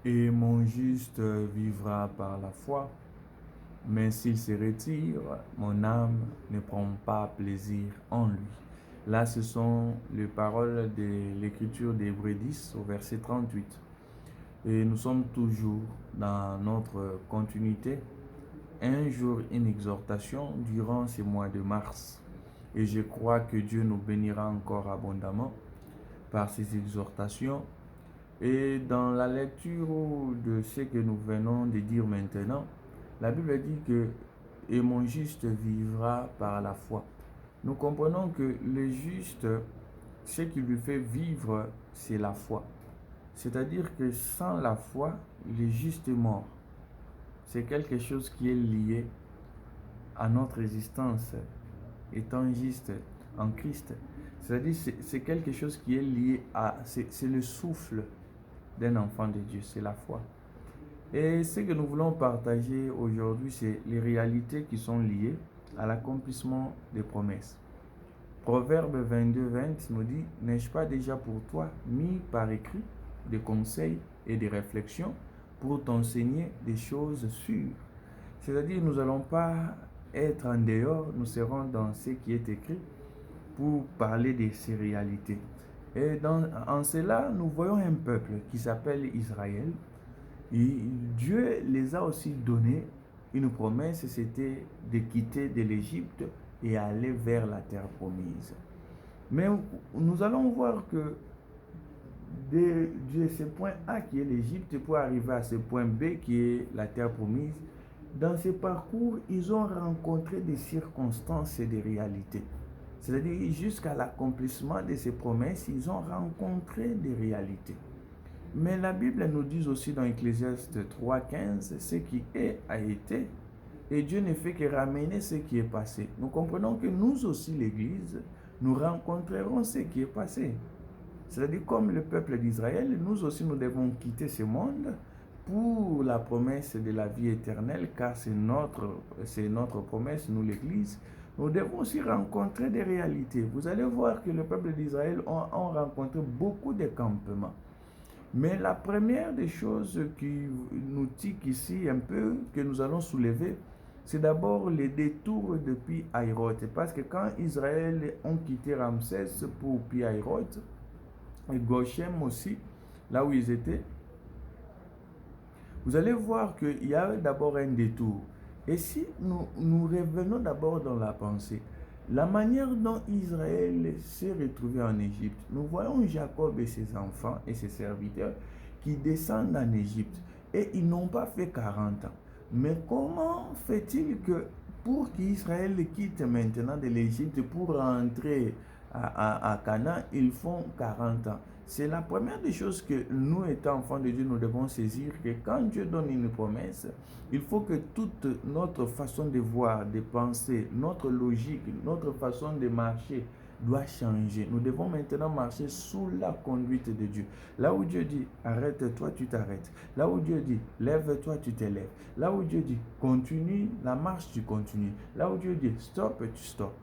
Et mon juste vivra par la foi, mais s'il se retire, mon âme ne prend pas plaisir en lui. Là, ce sont les paroles de l'écriture d'Hébreux 10 au verset 38. Et nous sommes toujours dans notre continuité. Un jour, une exhortation durant ce mois de mars. Et je crois que Dieu nous bénira encore abondamment par ces exhortations. Et dans la lecture de ce que nous venons de dire maintenant, la Bible dit que et mon juste vivra par la foi. Nous comprenons que le juste, ce qui lui fait vivre, c'est la foi. C'est-à-dire que sans la foi, le juste est mort. C'est quelque chose qui est lié à notre existence étant juste en Christ. C'est-à-dire c'est quelque chose qui est lié à, c'est le souffle d'un enfant de Dieu, c'est la foi. Et ce que nous voulons partager aujourd'hui, c'est les réalités qui sont liées à l'accomplissement des promesses. Proverbe 22:20 nous dit, n'ai-je pas déjà pour toi mis par écrit des conseils et des réflexions pour t'enseigner des choses sûres. C'est-à-dire, nous n'allons pas être en dehors, nous serons dans ce qui est écrit pour parler de ces réalités. Et en cela, nous voyons un peuple qui s'appelle Israël. Et Dieu les a aussi donné une promesse, c'était de quitter de l'Égypte et aller vers la terre promise. Mais nous allons voir que de ce point A qui est l'Égypte pour arriver à ce point B qui est la terre promise, dans ce parcours, ils ont rencontré des circonstances et des réalités. C'est-à-dire jusqu'à l'accomplissement de ces promesses, ils ont rencontré des réalités. Mais la Bible nous dit aussi dans Ecclésiaste 3:15, ce qui est a été, et Dieu ne fait que ramener ce qui est passé. Nous comprenons que nous aussi, l'Église, nous rencontrerons ce qui est passé. C'est-à-dire comme le peuple d'Israël, nous aussi nous devons quitter ce monde pour la promesse de la vie éternelle, car c'est notre promesse, nous l'Église. Nous devons aussi rencontrer des réalités. Vous allez voir que le peuple d'Israël ont rencontré beaucoup de campements. Mais la première des choses qui nous tique ici un peu, que nous allons soulever, c'est d'abord les détours depuis Haïroth. Parce que quand Israël ont quitté Ramsès pour Pi-Hahiroth, et Goshen aussi, là où ils étaient, vous allez voir qu'il y a d'abord un détour. Et si nous revenons d'abord dans la pensée, la manière dont Israël s'est retrouvé en Égypte, nous voyons Jacob et ses enfants et ses serviteurs qui descendent en Égypte et ils n'ont pas fait 40 ans. Mais comment fait-il que pour qu'Israël quitte maintenant de l'Égypte pour rentrer à Canaan, ils font 40 ans? C'est la première des choses que nous, étant enfants de Dieu, nous devons saisir, que quand Dieu donne une promesse, il faut que toute notre façon de voir, de penser, notre logique, notre façon de marcher doit changer. Nous devons maintenant marcher sous la conduite de Dieu. Là où Dieu dit arrête-toi, tu t'arrêtes. Là où Dieu dit lève-toi, tu te lèves. Là où Dieu dit continue la marche, tu continues. Là où Dieu dit stop, tu stops.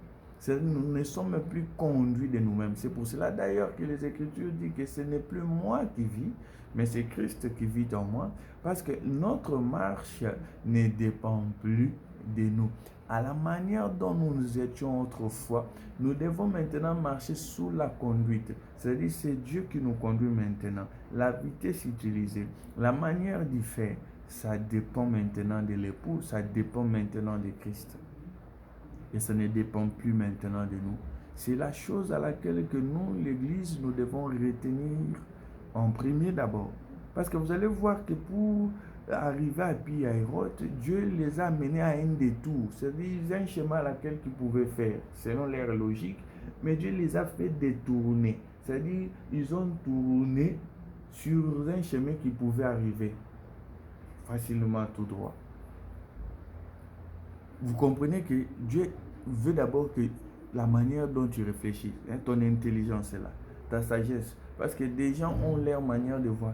Nous ne sommes plus conduits de nous-mêmes. C'est pour cela d'ailleurs que les Écritures disent que ce n'est plus moi qui vis, mais c'est Christ qui vit en moi, parce que notre marche ne dépend plus de nous. À la manière dont nous étions autrefois, nous devons maintenant marcher sous la conduite. C'est-à-dire c'est Dieu qui nous conduit maintenant. La vitesse utilisée, la manière d'y faire, ça dépend maintenant de l'époux, ça dépend maintenant de Christ. Et ça ne dépend plus maintenant de nous. C'est la chose à laquelle que nous, l'Église, nous devons retenir en premier d'abord. Parce que vous allez voir que pour arriver à Pi-Hahiroth, Dieu les a menés à un détour. C'est-à-dire un schéma à laquelle ils pouvaient faire, selon leur logique, mais Dieu les a fait détourner. C'est-à-dire ils ont tourné sur un chemin qui pouvait arriver facilement tout droit. Vous comprenez que Dieu veut d'abord que la manière dont tu réfléchis, ton intelligence est là, ta sagesse. Parce que des gens ont leur manière de voir.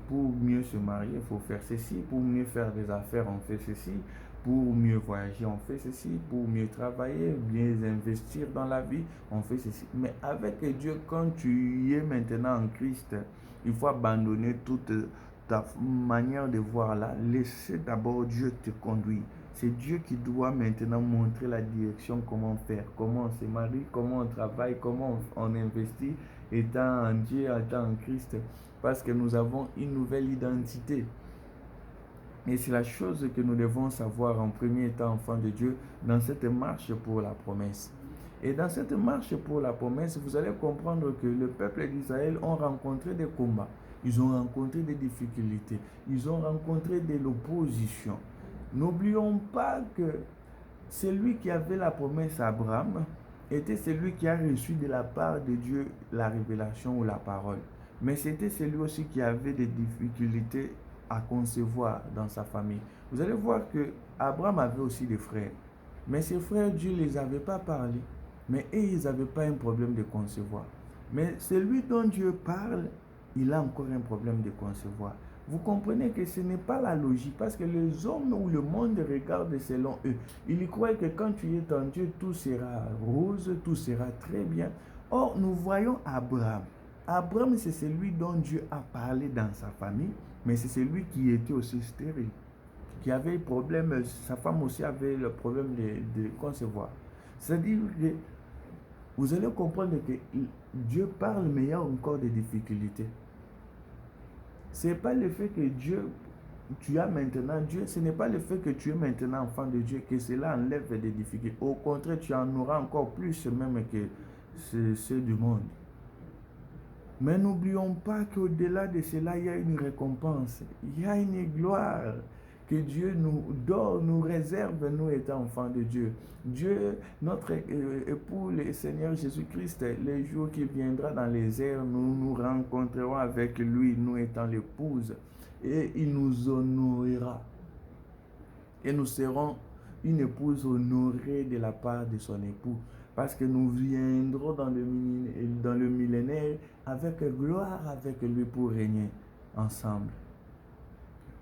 Pour mieux se marier, il faut faire ceci. Pour mieux faire des affaires, on fait ceci. Pour mieux voyager, on fait ceci. Pour mieux travailler, bien investir dans la vie, on fait ceci. Mais avec Dieu, quand tu y es maintenant en Christ, il faut abandonner ta manière de voir là, laissez d'abord Dieu te conduire. C'est Dieu qui doit maintenant montrer la direction, comment faire, comment on se marie, comment on travaille, comment on investit, étant en Dieu, étant en Christ. Parce que nous avons une nouvelle identité. Et c'est la chose que nous devons savoir en premier étant enfant de Dieu dans cette marche pour la promesse. Et dans cette marche pour la promesse, vous allez comprendre que le peuple d'Israël ont rencontré des combats. Ils ont rencontré des difficultés. Ils ont rencontré de l'opposition. N'oublions pas que celui qui avait la promesse à Abraham était celui qui a reçu de la part de Dieu la révélation ou la parole. Mais c'était celui aussi qui avait des difficultés à concevoir dans sa famille. Vous allez voir que Abraham avait aussi des frères. Mais ses frères, Dieu ne les avait pas parlé. Mais eux, ils n'avaient pas un problème de concevoir. Mais celui dont Dieu parle, il a encore un problème de concevoir. Vous comprenez que ce n'est pas la logique, parce que les hommes ou le monde regardent selon eux. Ils croient que quand tu es en Dieu, tout sera rose, tout sera très bien. Or, nous voyons Abraham. Abraham, c'est celui dont Dieu a parlé dans sa famille, mais c'est celui qui était aussi stérile, qui avait problème, sa femme aussi avait le problème de concevoir. C'est-à-dire que vous allez comprendre que Dieu parle, mais il y a encore des difficultés. Ce n'est pas le fait que Dieu, tu as maintenant Dieu, ce n'est pas le fait que tu es maintenant enfant de Dieu que cela enlève des difficultés. Au contraire, tu en auras encore plus même que ceux du monde. Mais n'oublions pas qu'au-delà de cela, il y a une récompense, il y a une gloire que Dieu nous donne, nous réserve, nous étant enfants de Dieu. Dieu, notre époux, le Seigneur Jésus-Christ, les jours qui viendra dans les airs, nous nous rencontrerons avec lui, nous étant l'épouse, et il nous honorera. Et nous serons une épouse honorée de la part de son époux. Parce que nous viendrons dans le millénaire avec gloire avec lui pour régner ensemble.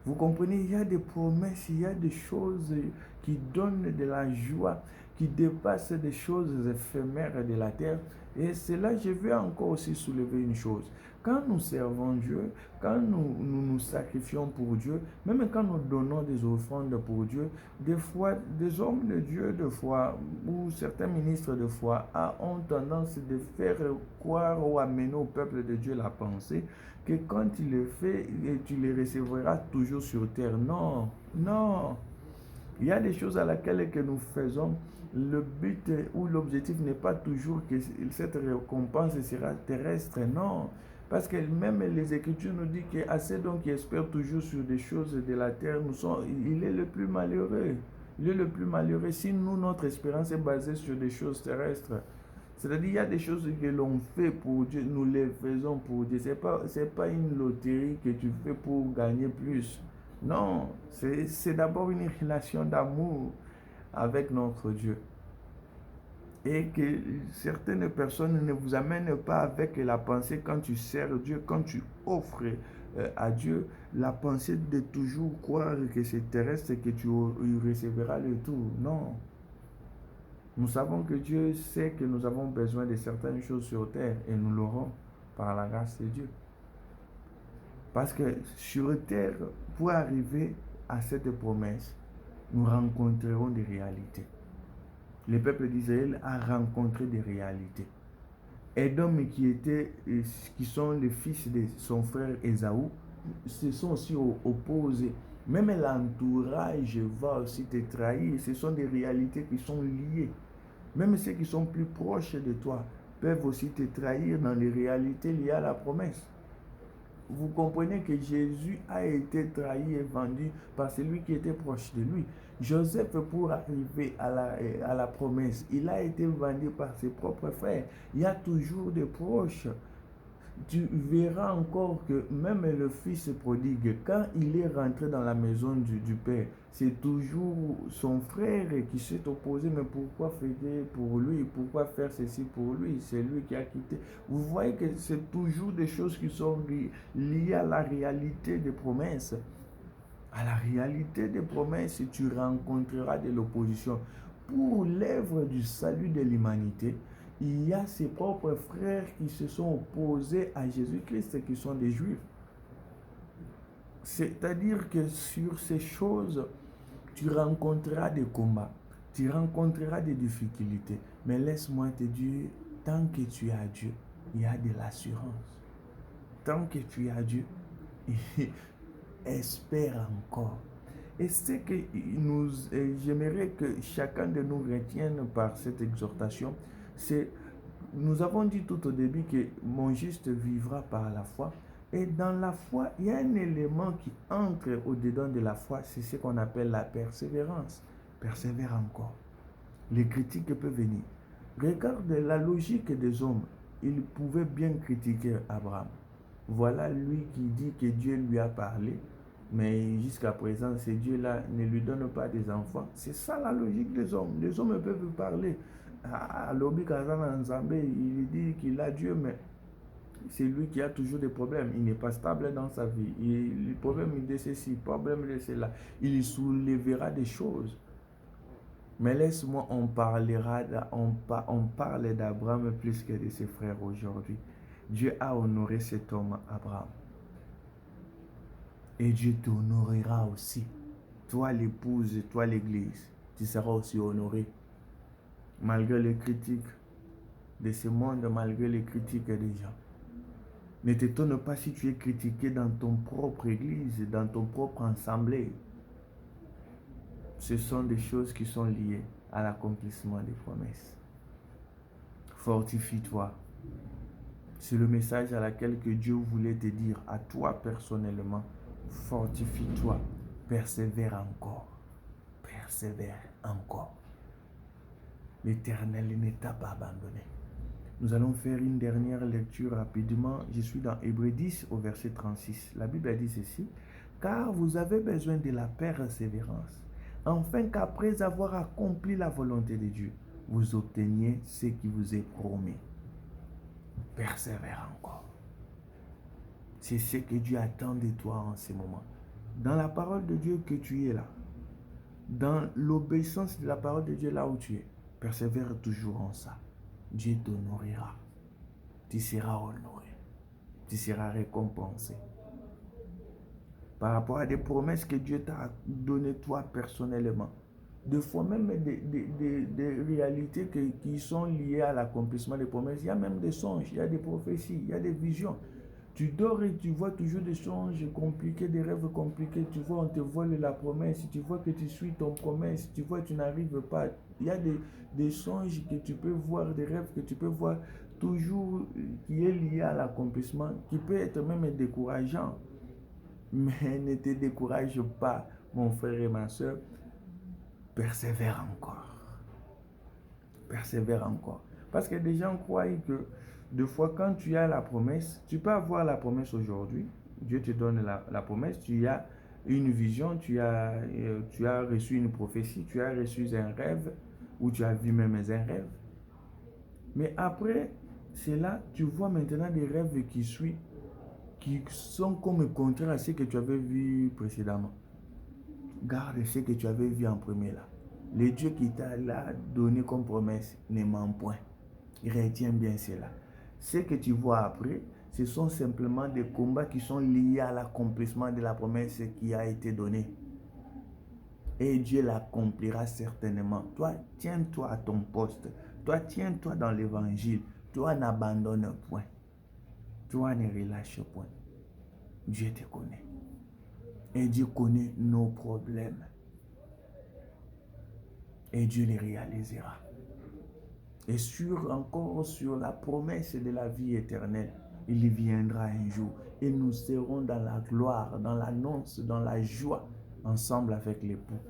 Vous comprenez, il y a des promesses, il y a des choses qui donnent de la joie, qui dépassent des choses éphémères de la terre. Et c'est là, je veux encore aussi soulever une chose. Quand nous servons Dieu, quand nous sacrifions pour Dieu, même quand nous donnons des offrandes pour Dieu, des fois, des hommes de Dieu, de foi, ou certains ministres de foi, ont tendance de faire croire ou amener au peuple de Dieu la pensée que quand tu le fais, tu les recevras toujours sur terre. Non, non. Il y a des choses à laquelle que nous faisons. Le but ou l'objectif n'est pas toujours que cette récompense sera terrestre. Non. Parce que même les Écritures nous disent que assez donc qui espèrent toujours sur des choses de la terre, il est le plus malheureux. Il est le plus malheureux si nous, notre espérance est basée sur des choses terrestres. C'est-à-dire il y a des choses que l'on fait pour Dieu, nous les faisons pour Dieu. Ce n'est pas une loterie que tu fais pour gagner plus. Non, c'est d'abord une relation d'amour avec notre Dieu. Et que certaines personnes ne vous amènent pas avec la pensée quand tu sers Dieu, quand tu offres à Dieu, la pensée de toujours croire que c'est terrestre et que tu recevras le tout. Non. Nous savons que Dieu sait que nous avons besoin de certaines choses sur terre et nous l'aurons par la grâce de Dieu. Parce que sur terre, pour arriver à cette promesse, nous rencontrerons des réalités. Le peuple d'Israël a rencontré des réalités. Édom qui sont les fils de son frère Ésaü, se sont aussi opposés. Même l'entourage va aussi te trahir. Ce sont des réalités qui sont liées. Même ceux qui sont plus proches de toi peuvent aussi te trahir dans les réalités liées à la promesse. Vous comprenez que Jésus a été trahi et vendu par celui qui était proche de lui. Joseph, pour arriver à la promesse, il a été vendu par ses propres frères. Il y a toujours des proches. Tu verras encore que même le fils prodigue, quand il est rentré dans la maison du père, c'est toujours son frère qui s'est opposé. Mais pourquoi faire pour lui? Pourquoi faire ceci pour lui? C'est lui qui a quitté. Vous voyez que c'est toujours des choses qui sont liées à la réalité des promesses. À la réalité des promesses, tu rencontreras de l'opposition. Pour l'œuvre du salut de l'humanité, il y a ses propres frères qui se sont opposés à Jésus-Christ, qui sont des Juifs. C'est-à-dire que sur ces choses, tu rencontreras des combats, tu rencontreras des difficultés. Mais laisse-moi te dire, tant que tu as Dieu, il y a de l'assurance. Tant que tu as Dieu, espère encore. Et ce que j'aimerais que chacun de nous retienne par cette exhortation, c'est, nous avons dit tout au début que mon juste vivra par la foi. Et dans la foi, il y a un élément qui entre au-dedans de la foi, c'est ce qu'on appelle la persévérance. Persévère encore. Les critiques peuvent venir. Regarde la logique des hommes. Ils pouvaient bien critiquer Abraham. Voilà lui qui dit que Dieu lui a parlé, mais jusqu'à présent, ce Dieu-là ne lui donne pas des enfants. C'est ça la logique des hommes. Les hommes peuvent parler. L'Obi Kazan Nzambe, il dit qu'il a Dieu, mais c'est lui qui a toujours des problèmes. Il n'est pas stable dans sa vie. Le problème de ceci, le problème de cela. Il soulèvera des choses. Mais laisse-moi, on parle d'Abraham plus que de ses frères aujourd'hui. Dieu a honoré cet homme, Abraham. Et Dieu t'honorera aussi. Toi l'épouse, toi l'église, tu seras aussi honoré. Malgré les critiques de ce monde, malgré les critiques des gens. Ne t'étonne pas si tu es critiqué dans ton propre église, dans ton propre assemblée. Ce sont des choses qui sont liées à l'accomplissement des promesses. Fortifie-toi. C'est le message à laquelle que Dieu voulait te dire à toi personnellement. Fortifie-toi. Persévère encore. Persévère encore. L'Éternel ne t'a pas abandonné. Nous allons faire une dernière lecture rapidement. Je suis dans Hébreux 10 au verset 36. La Bible dit ceci. Car vous avez besoin de la persévérance, afin qu'après avoir accompli la volonté de Dieu, vous obteniez ce qui vous est promis. Persévère encore. C'est ce que Dieu attend de toi en ce moment. Dans la parole de Dieu que tu es là, dans l'obéissance de la parole de Dieu là où tu es, persévère toujours en ça. Dieu t'honorera. Tu seras honoré. Tu seras récompensé. Par rapport à des promesses que Dieu t'a données toi personnellement. Des fois même des réalités qui sont liées à l'accomplissement des promesses. Il y a même des songes, il y a des prophéties, il y a des visions. Tu dors et tu vois toujours des songes compliqués, des rêves compliqués. Tu vois, on te vole la promesse. Tu vois que tu suis ton promesse. Tu vois, tu n'arrives pas. Il y a des songes que tu peux voir, des rêves que tu peux voir, toujours qui est lié à l'accomplissement, qui peut être même décourageant. Mais ne te décourage pas, mon frère et ma soeur. Persévère encore. Persévère encore. Parce que des gens croient que des fois, quand tu as la promesse, tu peux avoir la promesse aujourd'hui. Dieu te donne la promesse. Tu as une vision, tu as reçu une prophétie, tu as reçu un rêve, ou tu as vu même un rêve. Mais après cela, tu vois maintenant des rêves qui sont comme contraires à ce que tu avais vu précédemment. Garde ce que tu avais vu en premier là. Le Dieu qui t'a donné comme promesse ne ment point. Retiens bien cela. Ce que tu vois après, ce sont simplement des combats qui sont liés à l'accomplissement de la promesse qui a été donnée. Et Dieu l'accomplira certainement. Toi, tiens-toi à ton poste. Toi, tiens-toi dans l'évangile. Toi, n'abandonne point. Toi, ne relâche point. Dieu te connaît. Et Dieu connaît nos problèmes. Et Dieu les réalisera. Et encore sur la promesse de la vie éternelle, il viendra un jour. Et nous serons dans la gloire, dans l'annonce, dans la joie, ensemble avec l'époux.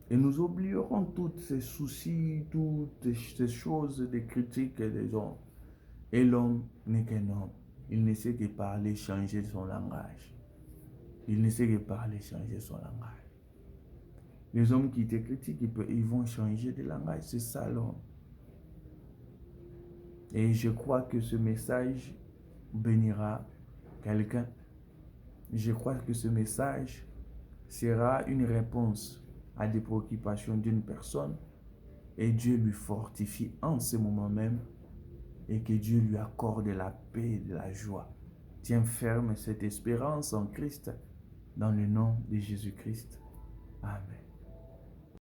Et nous oublierons tous ces soucis, toutes ces choses, des critiques des hommes. Et l'homme n'est qu'un homme. Il ne sait que parler, changer son langage. Il ne sait que parler, changer son langage. Les hommes qui te critiquent, ils vont changer de langage. C'est ça l'homme. Et je crois que ce message bénira quelqu'un. Je crois que ce message sera une réponse à des préoccupations d'une personne. Et Dieu lui fortifie en ce moment même. Et que Dieu lui accorde la paix et de la joie. Tiens ferme cette espérance en Christ. dans le nom de Jésus-Christ.